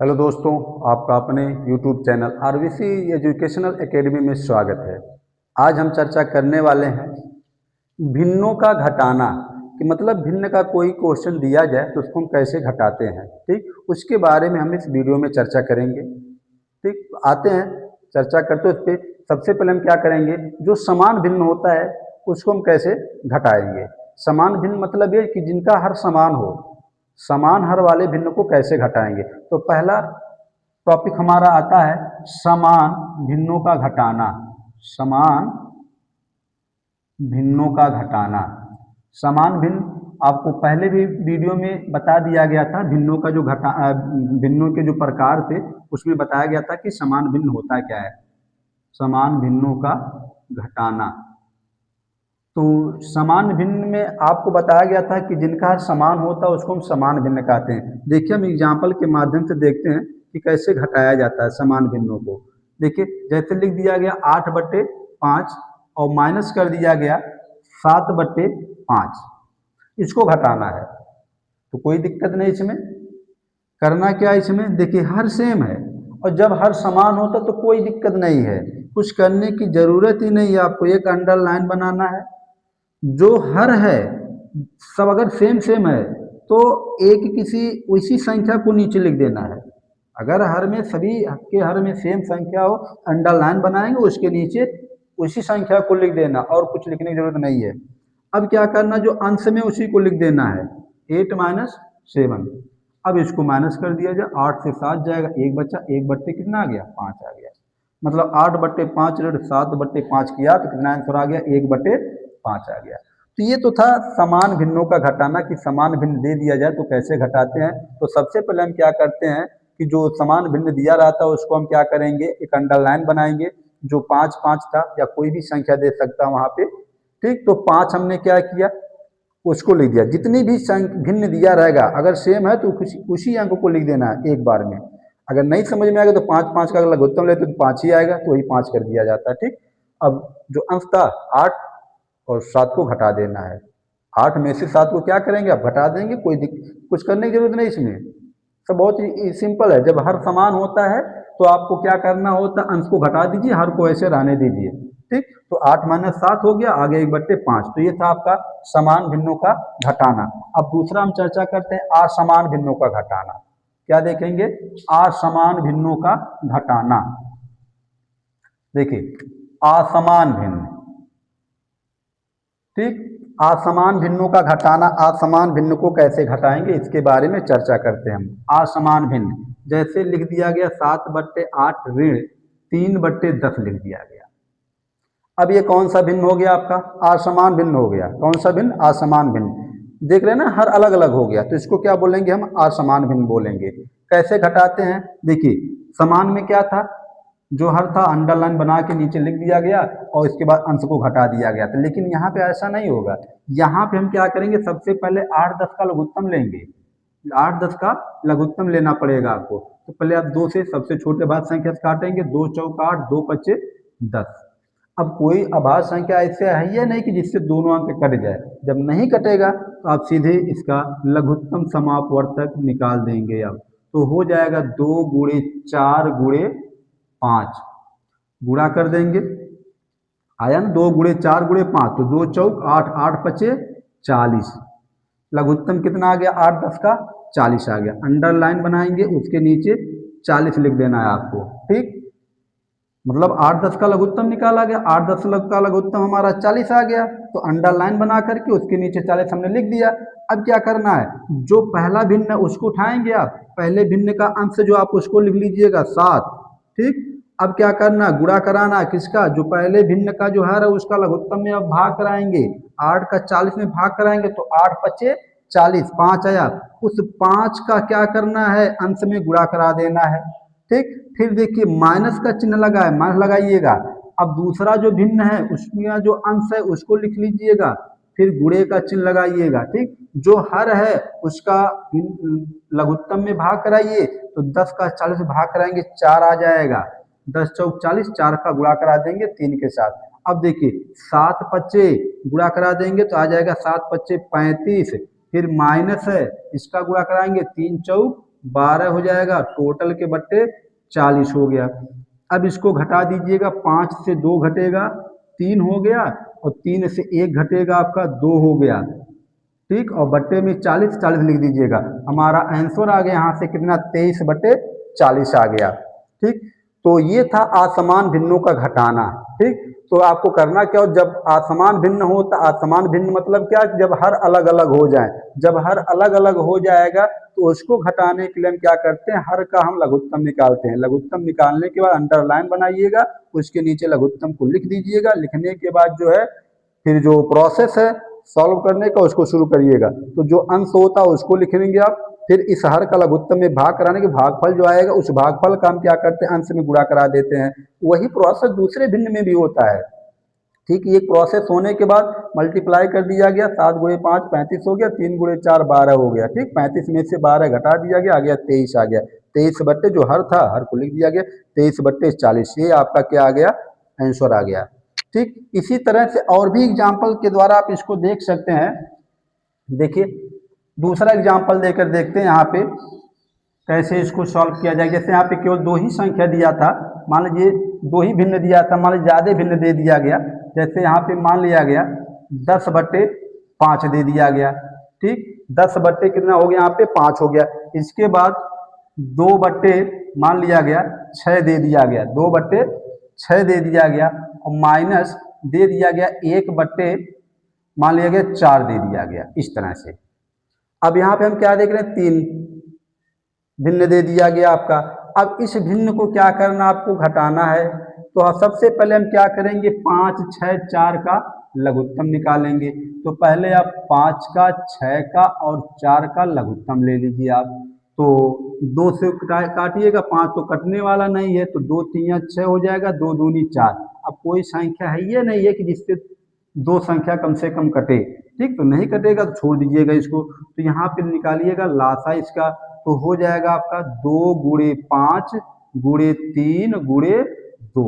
Hello दोस्तों, आपका अपने YouTube channel RVC educational academy में स्वागत है। आज हम चर्चा करने वाले हैं भिन्नों का घटाना कि मतलब भिन्न का कोई क्वेश्चन दिया जाए तो उसको हम कैसे घटाते हैं। ठीक, उसके बारे में हम इस वीडियो में चर्चा करेंगे। ठीक, आते हैं चर्चा करते उस पर। सबसे पहले हम क्या करेंगे, जो समान भिन्न होता है उसको हम कैसे घटाएंगे। समान भिन्न मतलब ये कि जिनका हर समान हो, समान हर वाले भिन्न को कैसे घटाएंगे। तो पहला टॉपिक हमारा आता है समान भिन्नों का घटाना। समान भिन्नों का घटाना। समान भिन्न आपको पहले भी वीडियो में बता दिया गया था। भिन्नों का जो भिन्नों के जो प्रकार थे उसमें बताया गया था कि समान भिन्न होता क्या है। समान भिन्नों का घटाना। तो समान भिन्न में आपको बताया गया था कि जिनका हर समान होता है उसको हम समान भिन्न कहते हैं। देखिए, हम एग्जाम्पल के माध्यम से देखते हैं कि कैसे घटाया जाता है समान भिन्नों को। देखिए, जैसे लिख दिया गया 8/5 और माइनस कर दिया गया 7/5, इसको घटाना है। तो कोई दिक्कत नहीं इसमें। करना क्या है इसमें, देखिए हर सेम है और जब हर समान होता तो कोई दिक्कत नहीं है, कुछ करने की जरूरत ही नहीं है। आपको एक अंडरलाइन बनाना है। जो हर है सब अगर सेम सेम है तो एक किसी उसी संख्या को नीचे लिख देना है। अगर हर में सभी के हर में सेम संख्या हो, अंडरलाइन बनाएंगे, उसके नीचे उसी संख्या को लिख देना और कुछ लिखने की जरूरत नहीं है। अब क्या करना, जो अंश में उसी को लिख देना है, 8 - 7। अब इसको माइनस कर दिया जाए, 8 से 7 जाएगा, एक बच्चा, एक बट्टे कितना आ गया, 5 आ गया। मतलब 8/5 7/5 किया तो कितना आंसर आ गया, 1/5 आ गया। तो ये तो था समान भिन्नों का घटाना कि समान भिन्न दे दिया जाए तो कैसे घटाते हैं। तो सबसे पहले हम क्या करते हैं कि जो समान भिन्न दिया रहता है उसको हम क्या करेंगे, एक अंडरलाइन बनाएंगे। जो 5 था या कोई भी संख्या दे सकता है वहाँ पे। ठीक, तो 5 हमने क्या किया, उसको लिख दिया। जितनी भी भिन्न दिया रहेगा अगर सेम है तो उसी अंक को लिख देना है एक बार में। अगर नहीं समझ में आएगा तो 5 का लघुत्तम लेते तो 5 ही आएगा, तो वही 5 कर दिया जाता है। ठीक, अब जो अंश था 8 और 7 को घटा देना है। 8 में से 7 को क्या करेंगे, आप घटा देंगे। कुछ करने की जरूरत नहीं इसमें, सब बहुत ही सिंपल है। जब हर समान होता है तो आपको क्या करना होता है, अंश को घटा दीजिए, हर को ऐसे रहने दीजिए। ठीक, तो 8 - 7 हो गया, आगे 1/5। तो ये था आपका समान भिन्नों का घटाना। अब दूसरा हम चर्चा करते हैं असमान भिन्नों का घटाना। क्या देखेंगे, असमान भिन्नों का घटाना। देखिए, असमान भिन्न। ठीक, असमान भिन्नों का घटाना। असमान भिन्न को कैसे घटाएंगे इसके बारे में चर्चा करते हैं हम। असमान भिन्न जैसे लिख दिया गया 7/8 ऋण 3/10 लिख दिया गया। अब ये कौन सा भिन्न हो गया आपका, असमान भिन्न हो गया। कौन सा भिन्न, असमान भिन्न। देख रहे हैं ना, हर अलग अलग हो गया तो इसको क्या बोलेंगे, हम असमान भिन्न बोलेंगे। कैसे घटाते हैं, देखिए समान में क्या था, जो हर था अंडरलाइन बना के नीचे लिख दिया गया और इसके बाद अंश को घटा दिया गया था। लेकिन यहाँ पे ऐसा नहीं होगा। यहाँ पे हम क्या करेंगे, सबसे पहले 8-10 का लघुत्तम लेंगे। 8-10 का लघुत्तम लेना पड़ेगा आपको। तो पहले आप 2 से सबसे छोटे भाज्य संख्या से काटेंगे, 2 चौक 8, 2 पच्चे 10। अब कोई अभाज्य संख्या ऐसे है ही नहीं कि जिससे दोनों अंक कट जाए। जब नहीं कटेगा तो आप सीधे इसका लघुत्तम समापवर्तक निकाल देंगे। अब तो हो जाएगा 2 × 4 × 5, गुणा कर देंगे, आया ना, 2 × 4 × 5, तो 2 चौक 8, 8 पचे 40। लघुत्तम कितना आ गया, 8-10 का 40 आ गया। अंडरलाइन बनाएंगे, उसके नीचे 40 लिख देना है आपको। ठीक, मतलब 8-10 का लघुत्तम निकाला गया, 8-10 का लघुत्तम हमारा 40 आ गया। तो अंडरलाइन बना करके उसके नीचे 40 हमने लिख दिया। अब क्या करना है, जो पहला भिन्न है उसको उठाएंगे आप, पहले भिन्न का अंश जो आप उसको लिख लीजिएगा 7। ठीक, अब क्या करना, गुणा कराना किसका, जो पहले भिन्न का जो है उसका लघुत्तम में अब भाग कराएंगे। 8 का 40 में भाग कराएंगे तो 8 पचे 40, 5 आया। उस 5 का क्या करना है, अंश में गुणा करा देना है। ठीक, फिर देखिए माइनस का चिन्ह लगा है, माइनस लगाइएगा। अब दूसरा जो भिन्न है उसमें जो अंश है उसको लिख लीजिएगा, फिर गुणे का चिन्ह लगाइएगा। ठीक, जो हर है उसका लघुत्तम में भाग कराइए, तो 10 का 40 में भाग कराएंगे, 4 आ जाएगा। 10 चौक 40, 4 का गुणा करा देंगे 3 के साथ। अब देखिए 7 पच्चे गुणा करा देंगे तो आ जाएगा 7 पच्चे 35। फिर माइनस है, इसका गुणा कराएंगे, 3 चौक 12 हो जाएगा, टोटल के बट्टे 40 हो गया। अब इसको घटा दीजिएगा, 5 से 2 घटेगा 3 हो गया, और 3 से 1 घटेगा आपका 2 हो गया। ठीक, और बट्टे में 40 40 लिख दीजिएगा। हमारा आंसर आ गया यहाँ से कितना, 23/40 आ गया। ठीक, तो ये था असमान भिन्नों का घटाना। ठीक, तो आपको करना क्या हो, जब असमान भिन्न हो तो असमान भिन्न मतलब क्या, जब हर अलग अलग हो जाए। जब हर अलग अलग हो जाएगा तो उसको घटाने के लिए हम क्या करते हैं, हर का हम लघुत्तम निकालते हैं। लघुत्तम निकालने के बाद अंडरलाइन बनाइएगा, उसके नीचे लघुत्तम को लिख दीजिएगा। लिखने के बाद जो है फिर जो प्रोसेस है सॉल्व करने का उसको शुरू करिएगा। तो जो अंश होता है उसको लिखेंगे आप, फिर इस हर का लघुत्तम में भाग कराने के भागफल जो आएगा उस भागफल का हम क्या करते हैं, अंश में गुणा करा देते हैं। वही प्रोसेस दूसरे भिन्न में भी होता है। ठीक, ये प्रोसेस होने के बाद मल्टीप्लाई कर दिया गया, 7 गुणे 5 35 हो गया, 3 गुणे 4 12 हो गया। ठीक, 35 में से 12 घटा दिया गया, आ गया 23 आ गया। 23 बट्टे जो हर था, हर को लिख दिया गया, 23/40, ये आपका क्या आ गया, आंसर आ गया। ठीक, इसी तरह से और भी एग्जाम्पल के द्वारा आप इसको देख सकते हैं। देखिए दूसरा एग्जाम्पल देकर देखते हैं यहाँ पे कैसे इसको सॉल्व किया जाए। जैसे यहाँ पे केवल 2 ही संख्या दिया था, मान लीजिए 2 ही भिन्न दिया था, मान लीजिए ज़्यादा भिन्न दे दिया गया। जैसे यहाँ पे मान लिया गया 10/5 दे दिया गया। ठीक, 10 बट्टे कितना हो गया, यहाँ पे 5 हो गया। इसके बाद 2 बट्टे मान लिया गया 6 दे दिया गया, 2/6 दे दिया गया, और माइनस दे दिया गया 1/, मान लिया गया 4 दे दिया गया। इस तरह से अब यहाँ पे हम क्या देख रहे हैं, 3 भिन्न दे दिया गया आपका। अब इस भिन्न को क्या करना, आपको घटाना है। तो सबसे पहले हम क्या करेंगे, 5 6 4 का लघुत्तम निकालेंगे। तो पहले आप 5 का 6 का और 4 का लघुत्तम ले लीजिए आप। तो 2 से काटिएगा, 5 तो कटने वाला नहीं है, तो 2 3 6 हो जाएगा, 2 दूनी 4। अब कोई संख्या है ये नहीं है कि जिससे 2 संख्या कम से कम कटे। ठीक, तो नहीं कटेगा तो छोड़ दीजिएगा इसको। तो यहाँ पे निकालिएगा लासा इसका, तो हो जाएगा आपका 2 गुणे 5 गुणे 3 गुणे 2।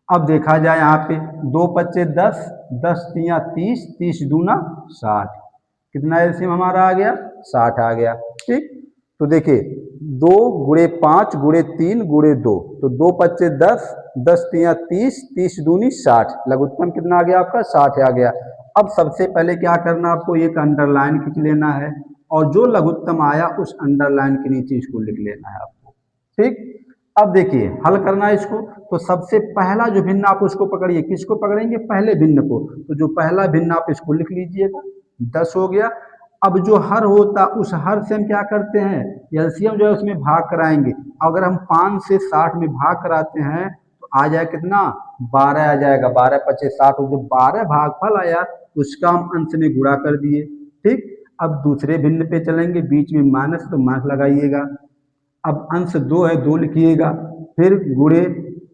अब देखा जाए यहाँ पे 2 पच्चे 10, 10 तिया 30, 30 दूना 60। कितना एलसीएम हमारा आ गया, 60 आ गया। ठीक, तो देखिए 2 गुणे 5 गुणे 3 गुणे 2, तो 2 पच्चे 10, 10 तिया 30, 30 दूनी 60। लघुत्तम कितना आ गया आपका, 60 आ गया। अब सबसे पहले क्या करना, आपको एक अंडरलाइन खींच लेना है, और जो लघुत्तम आया उस अंडरलाइन के नीचे इसको लिख लेना है आपको। ठीक, अब देखिए हल करना है इसको। तो सबसे पहला जो भिन्न आप उसको पकड़िए, किसको पकड़ेंगे, पहले भिन्न को। तो जो पहला भिन्न आप इसको लिख लीजिएगा, 10 हो गया। अब जो हर होता उस हर से हम क्या करते हैं, एलसीएम जो है उसमें भाग कराएंगे। अगर हम 5 से 60 में भाग कराते हैं तो आ जाए कितना, 12 आ जाएगा। 12 पच्चे 60, जो 12 भागफल आया उसका हम अंश में गुणा कर दिए। ठीक, अब दूसरे भिन्न पे चलेंगे, बीच में माइनस, तो माइनस लगाइएगा। अब अंश 2 है, 2 लिखिएगा, फिर गुणे।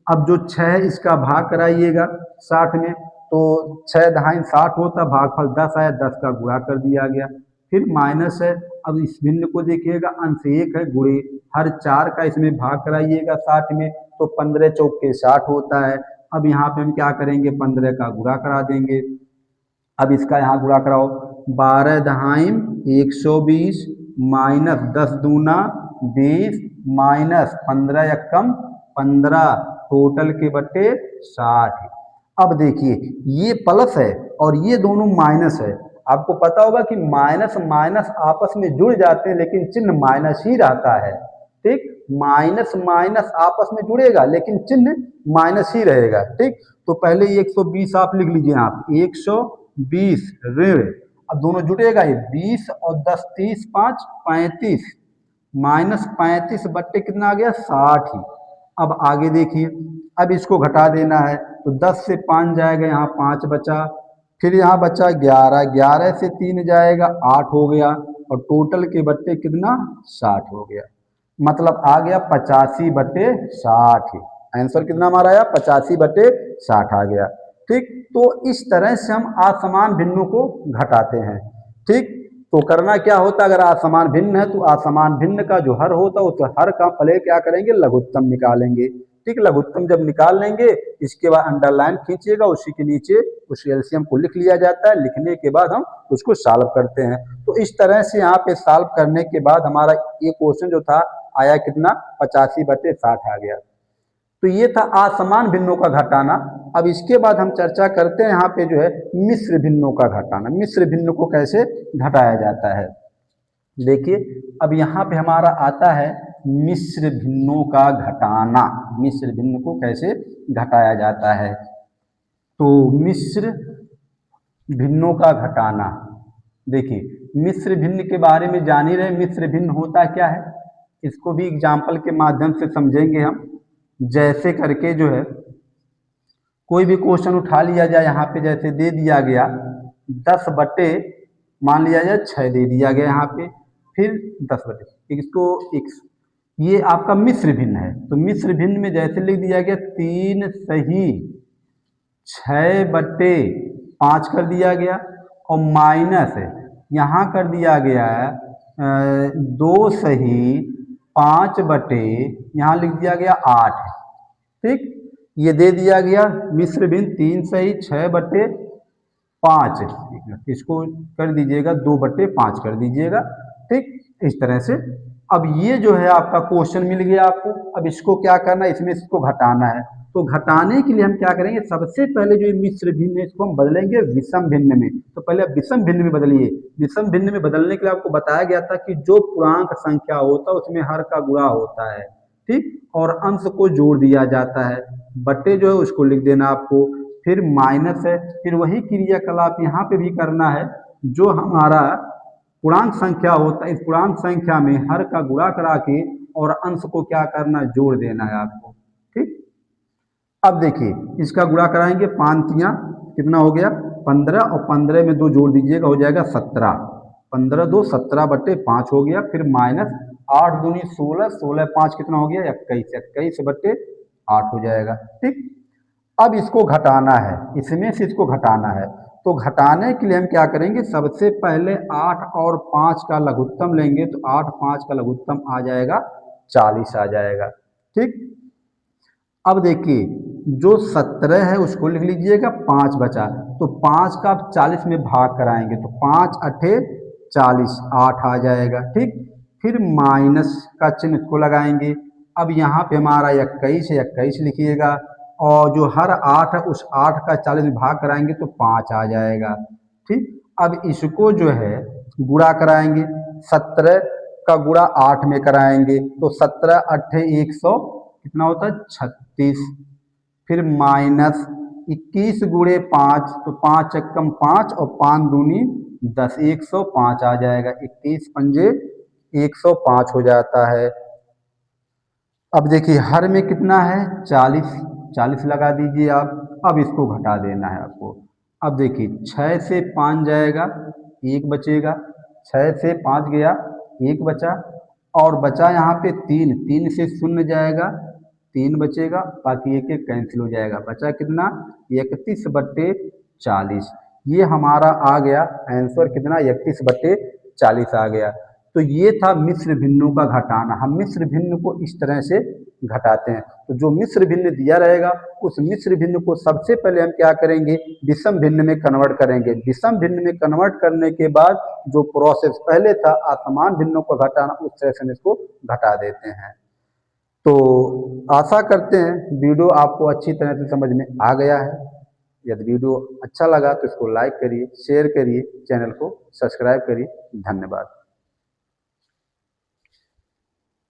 अब जो 6 है इसका भाग कराइएगा 60 में, तो 6 दहाई 60 होता, भागफल 10 आया, 10 का गुणा कर दिया गया। फिर माइनस है, अब इस भिन्न को देखिएगा, अंश 1 है, गुणे हर 4 का इसमें भाग कराइएगा 60 में, तो 15 चौके 60 होता है। अब यहाँ पे हम क्या करेंगे, 15 का गुणा करा देंगे। अब इसका यहाँ गुणा कराओ, 12 दहाइम 120 माइनस 10 दूना 20 माइनस 15 यक्कम 15, टोटल के बट्टे 60। अब देखिए ये प्लस है और ये दोनों माइनस है। आपको पता होगा कि माइनस माइनस आपस में जुड़ जाते हैं, लेकिन चिन्ह माइनस ही रहता है। ठीक, माइनस माइनस आपस में जुड़ेगा लेकिन चिन्ह माइनस ही रहेगा। ठीक, तो पहले 120 आप लिख लीजिए, आप 120 ऋण, अब दोनों जुड़ेगा, ये 20 और 10 30 5 35, माइनस 35 बट्टे कितना आ गया, 60 ही। अब आगे देखिए, अब इसको घटा देना है, तो 10 से 5 जाएगा, यहाँ 5 बचा, फिर यहाँ बचा 11, 11 से 3 जाएगा 8 हो गया, और टोटल के बट्टे कितना, 60 हो गया। मतलब आ गया 85/60। आंसर कितना हमारा आया, 85/60 आ गया। ठीक, तो इस तरह से हम असमान भिन्नों को घटाते हैं। ठीक, तो करना क्या होता है, अगर असमान भिन्न है तो असमान भिन्न का जो हर होता है उस हर का पहले क्या करेंगे, लघुत्तम निकालेंगे। ठीक, लघुत्तम जब निकाल लेंगे इसके बाद अंडरलाइन खींचिएगा, उसी के नीचे उस एलसीएम को लिख लिया जाता है। लिखने के बाद हम उसको सॉल्व करते हैं। तो इस तरह से यहाँ पे सॉल्व करने के बाद हमारा ये क्वेश्चन जो था आया कितना, 85/60 आ गया। तो ये था असमान भिन्नों का घटाना। अब इसके बाद हम चर्चा करते हैं यहाँ पे जो है मिश्र भिन्नों का घटाना। मिश्र भिन्न को कैसे घटाया जाता है, देखिए अब यहाँ पे हमारा आता है मिश्र भिन्नों का घटाना। मिश्र भिन्न को कैसे घटाया जाता है, तो मिश्र भिन्नों का घटाना, देखिए मिश्र भिन्न के बारे में जान ही रहे, मिश्र भिन्न होता क्या है, इसको भी एग्जाम्पल के माध्यम से समझेंगे हम। जैसे करके जो है कोई भी क्वेश्चन उठा लिया जाए, यहाँ पे जैसे दे दिया गया 10 बटे मान लिया जाए 6 दे दिया गया यहाँ पे, फिर 10 बटे इसको x, ये आपका मिश्र भिन्न है। तो मिश्र भिन्न में जैसे लिख दिया गया 3 सही 6/5 कर दिया गया, और माइनस यहाँ कर दिया गया 2 सही 5 बटे यहाँ लिख दिया गया 8। ठीक, ये दे दिया गया मिश्र भिन्न 3 सही 6/5, इसको कर दीजिएगा 2/5 कर दीजिएगा। ठीक, इस तरह से अब ये जो है आपका क्वेश्चन मिल गया आपको। अब इसको क्या करना है, इसमें इसको घटाना है। तो घटाने के लिए हम क्या करेंगे, सबसे पहले जो मिश्र भिन्न है इसको हम बदलेंगे विषम भिन्न में। तो पहले आप विषम भिन्न में बदलिए। विषम भिन्न में बदलने के लिए आपको बताया गया था कि जो पूर्णांक संख्या होता है उसमें हर का गुणा होता है, ठीक, और अंश को जोड़ दिया जाता है। बट्टे जो है उसको लिख देना आपको, फिर माइनस है, फिर वही क्रियाकलाप यहाँ पे भी करना है। जो हमारा पूर्णांक संख्या होता है, इस पूर्णांक संख्या में हर का गुणा करा के और अंश को क्या करना, जोड़ देना है आपको। ठीक, अब देखिए इसका गुणा कराएंगे, 5 कितना हो गया 15, और 15 में 2 जोड़ दीजिएगा हो जाएगा 17। 15 2 17/5 हो गया, फिर माइनस 8 दूनी 16, 16 5 कितना हो गया 21, 21/8 हो जाएगा। ठीक, अब इसको घटाना है, इसमें से इसको घटाना है। तो घटाने के लिए हम क्या करेंगे, सबसे पहले 8 और 5 का लघुत्तम लेंगे। तो 8 5 का लघुत्तम आ जाएगा 40 आ जाएगा। ठीक, अब देखिए जो 17 है उसको लिख लीजिएगा, 5 बचा, तो 5 का आप 40 में भाग कराएंगे तो 5 8 40, 8 आ जाएगा। ठीक, फिर माइनस का चिन्ह इसको लगाएंगे। अब यहाँ पे हमारा 21 है, 21 लिखिएगा, और जो हर 8 है उस 8 का 40 में भाग कराएंगे तो 5 आ जाएगा। ठीक, अब इसको जो है गुणा कराएंगे, 17 का गुणा 8 में कराएंगे तो 17 8 100 कितना होता है 36, फिर माइनस 21 गुणे 5, तो 5 एकम 5 और 5 दूनी 10, 105 आ जाएगा। 21 पंजे 105 हो जाता है। अब देखिए हर में कितना है 40, 40 लगा दीजिए आप। अब इसको घटा देना है आपको। अब देखिए 6 से 5 जाएगा, 1 बचेगा, 6 से 5 गया 1 बचा, और बचा यहाँ पे 3, 3 से 0 जाएगा, 3 बचेगा, बाकी 1 1 कैंसिल हो जाएगा। बचा कितना 31/40। ये हमारा आ गया आंसर कितना 31/40 आ गया। तो ये था मिश्र भिन्नों का घटाना। हम मिश्र भिन्न को इस तरह से घटाते हैं। तो जो मिश्र भिन्न दिया रहेगा उस मिश्र भिन्न को सबसे पहले हम क्या करेंगे, विषम भिन्न में कन्वर्ट करेंगे। विषम भिन्न में कन्वर्ट करने के बाद जो प्रोसेस पहले था असमान भिन्नों को घटाना, उस तरह से हम इसको घटा देते हैं। तो आशा करते हैं वीडियो आपको अच्छी तरह से समझ में आ गया है। यदि वीडियो अच्छा लगा तो इसको लाइक करिए, शेयर करिए, चैनल को सब्सक्राइब करिए। धन्यवाद।